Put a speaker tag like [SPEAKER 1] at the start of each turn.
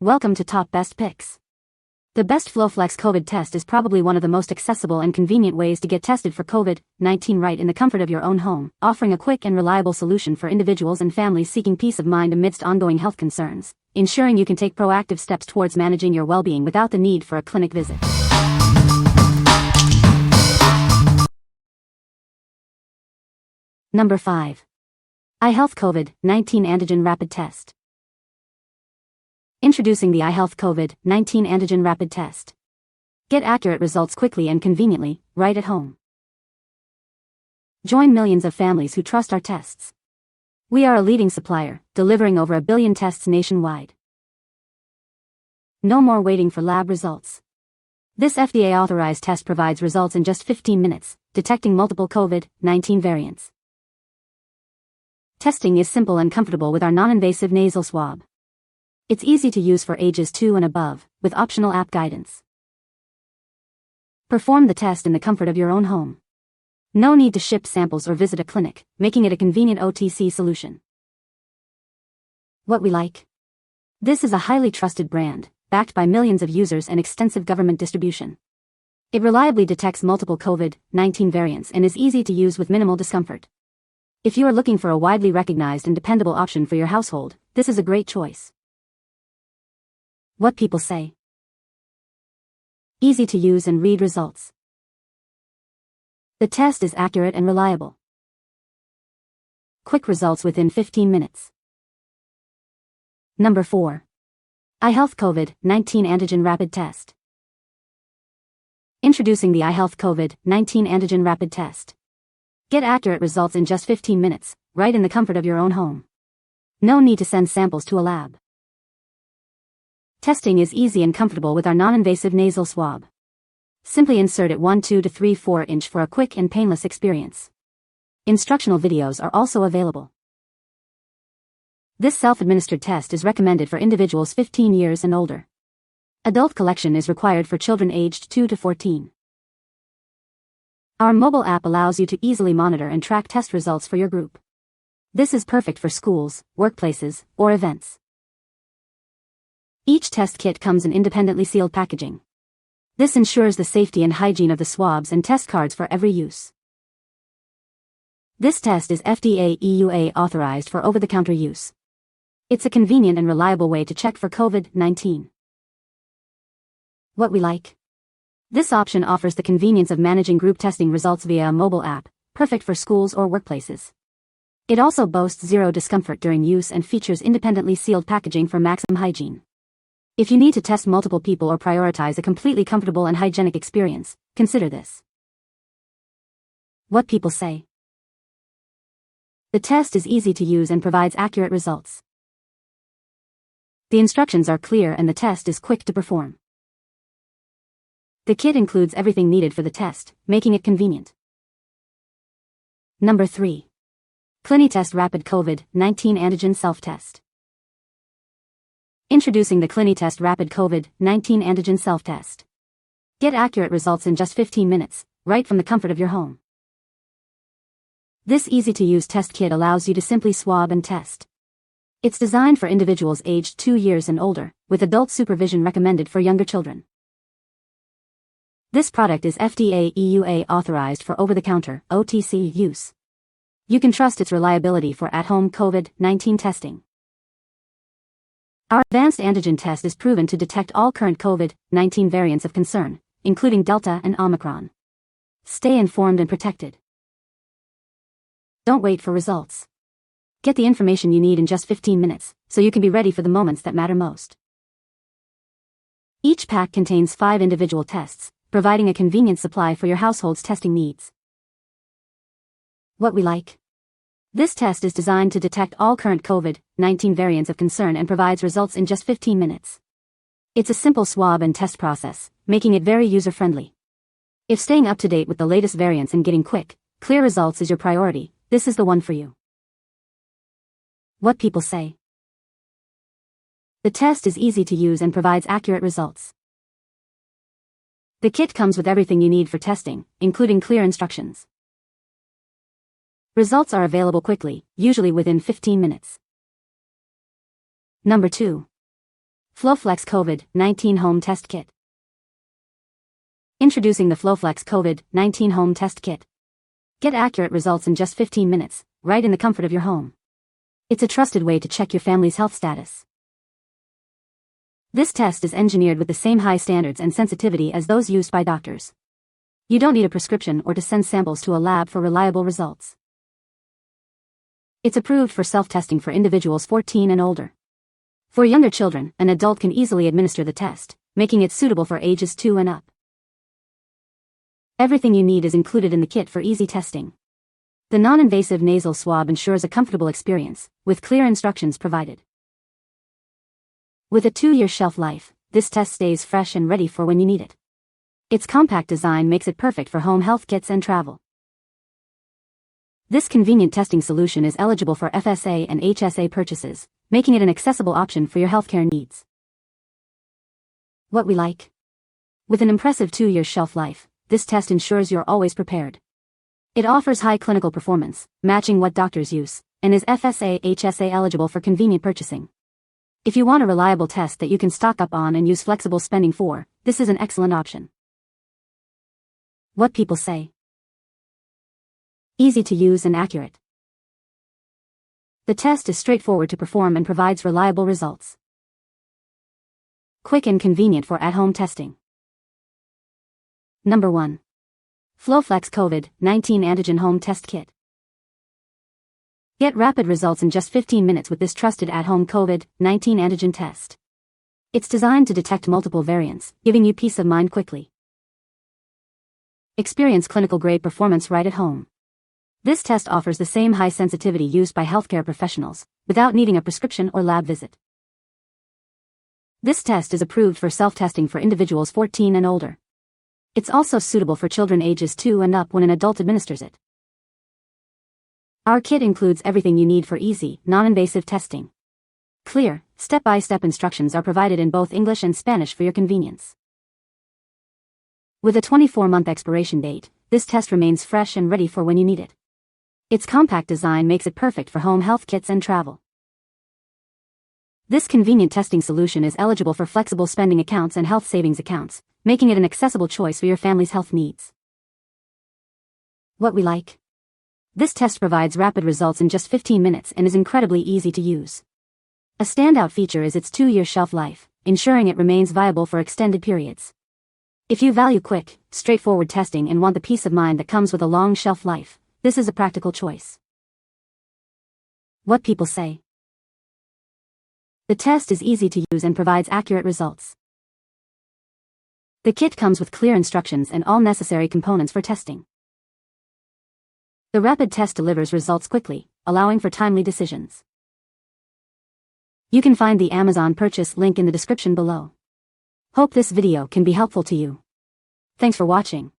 [SPEAKER 1] Welcome to Top Best Picks. The best Flowflex Covid test is probably one of the most accessible and convenient ways to get tested for COVID-19 right in the comfort of your own home, offering a quick and reliable solution for individuals and families seeking peace of mind amidst ongoing health concerns, ensuring you can take proactive steps towards managing your well-being without the need for a clinic visit. Number 5. iHealth COVID-19 Antigen Rapid Test. Introducing the iHealth COVID-19 Antigen Rapid Test. Get accurate results quickly and conveniently, right at home. Join millions of families who trust our tests. We are a leading supplier, delivering over 1 billion tests nationwide. No more waiting for lab results. This FDA-authorized test provides results in just 15 minutes, detecting multiple COVID-19 variants. Testing is simple and comfortable with our non-invasive nasal swab. It's easy to use for ages 2 and above, with optional app guidance. Perform the test in the comfort of your own home. No need to ship samples or visit a clinic, making it a convenient OTC solution. What we like. This is a highly trusted brand, backed by millions of users and extensive government distribution. It reliably detects multiple COVID-19 variants and is easy to use with minimal discomfort. If you are looking for a widely recognized and dependable option for your household, this is a great choice. What people say. Easy to use and read results. The test is accurate and reliable. Quick results within 15 minutes. Number 4. iHealth COVID-19 Antigen Rapid Test. Introducing the iHealth COVID-19 Antigen Rapid Test. Get accurate results in just 15 minutes, right in the comfort of your own home. No need to send samples to a lab. Testing is easy and comfortable with our non-invasive nasal swab. Simply insert it 1 2 to 3 4 inch for a quick and painless experience. Instructional videos are also available. This self-administered test is recommended for individuals 15 years and older. Adult collection is required for children aged 2 to 14. Our mobile app allows you to easily monitor and track test results for your group. This is perfect for schools, workplaces, or events. Each test kit comes in independently sealed packaging. This ensures the safety and hygiene of the swabs and test cards for every use. This test is FDA EUA authorized for over-the-counter use. It's a convenient and reliable way to check for COVID-19. What we like. This option offers the convenience of managing group testing results via a mobile app, perfect for schools or workplaces. It also boasts zero discomfort during use and features independently sealed packaging for maximum hygiene. If you need to test multiple people or prioritize a completely comfortable and hygienic experience, consider this. What people say. The test is easy to use and provides accurate results. The instructions are clear and the test is quick to perform. The kit includes everything needed for the test, making it convenient. Number 3. CLINITEST Rapid COVID-19 Antigen Self-Test. Introducing the CLINITEST Rapid COVID-19 Antigen Self-Test. Get accurate results in just 15 minutes, right from the comfort of your home. This easy-to-use test kit allows you to simply swab and test. It's designed for individuals aged 2 years and older, with adult supervision recommended for younger children. This product is FDA EUA authorized for over-the-counter OTC use. You can trust its reliability for at-home COVID-19 testing. Our advanced antigen test is proven to detect all current COVID-19 variants of concern, including Delta and Omicron. Stay informed and protected. Don't wait for results. Get the information you need in just 15 minutes, so you can be ready for the moments that matter most. Each pack contains 5 individual tests, providing a convenient supply for your household's testing needs. What we like. This test is designed to detect all current COVID-19 variants of concern and provides results in just 15 minutes. It's a simple swab and test process, making it very user-friendly. If staying up to date with the latest variants and getting quick, clear results is your priority, this is the one for you. What people say. The test is easy to use and provides accurate results. The kit comes with everything you need for testing, including clear instructions. Results are available quickly, usually within 15 minutes. Number 2. Flowflex COVID-19 Home Test Kit. Introducing the Flowflex COVID-19 Home Test Kit. Get accurate results in just 15 minutes, right in the comfort of your home. It's a trusted way to check your family's health status. This test is engineered with the same high standards and sensitivity as those used by doctors. You don't need a prescription or to send samples to a lab for reliable results. It's approved for self-testing for individuals 14 and older. For younger children, an adult can easily administer the test, making it suitable for ages 2 and up. Everything you need is included in the kit for easy testing. The non-invasive nasal swab ensures a comfortable experience, with clear instructions provided. With a 2-year shelf life, this test stays fresh and ready for when you need it. Its compact design makes it perfect for home health kits and travel. This convenient testing solution is eligible for FSA and HSA purchases, making it an accessible option for your healthcare needs. What we like. With an impressive 2-year shelf life, this test ensures you're always prepared. It offers high clinical performance, matching what doctors use, and is FSA/HSA eligible for convenient purchasing. If you want a reliable test that you can stock up on and use flexible spending for, this is an excellent option. What people say. Easy to use and accurate. The test is straightforward to perform and provides reliable results. Quick and convenient for at-home testing. Number 1. Flowflex COVID-19 Antigen Home Test Kit. Get rapid results in just 15 minutes with this trusted at-home COVID-19 antigen test. It's designed to detect multiple variants, giving you peace of mind quickly. Experience clinical-grade performance right at home. This test offers the same high sensitivity used by healthcare professionals, without needing a prescription or lab visit. This test is approved for self-testing for individuals 14 and older. It's also suitable for children ages 2 and up when an adult administers it. Our kit includes everything you need for easy, non-invasive testing. Clear, step-by-step instructions are provided in both English and Spanish for your convenience. With a 24-month expiration date, this test remains fresh and ready for when you need it. Its compact design makes it perfect for home health kits and travel. This convenient testing solution is eligible for flexible spending accounts and health savings accounts, making it an accessible choice for your family's health needs. What we like. This test provides rapid results in just 15 minutes and is incredibly easy to use. A standout feature is its 2-year shelf life, ensuring it remains viable for extended periods. If you value quick, straightforward testing and want the peace of mind that comes with a long shelf life, this is a practical choice. What people say. The test is easy to use and provides accurate results. The kit comes with clear instructions and all necessary components for testing. The rapid test delivers results quickly, allowing for timely decisions. You can find the Amazon purchase link in the description below. Hope this video can be helpful to you. Thanks for watching.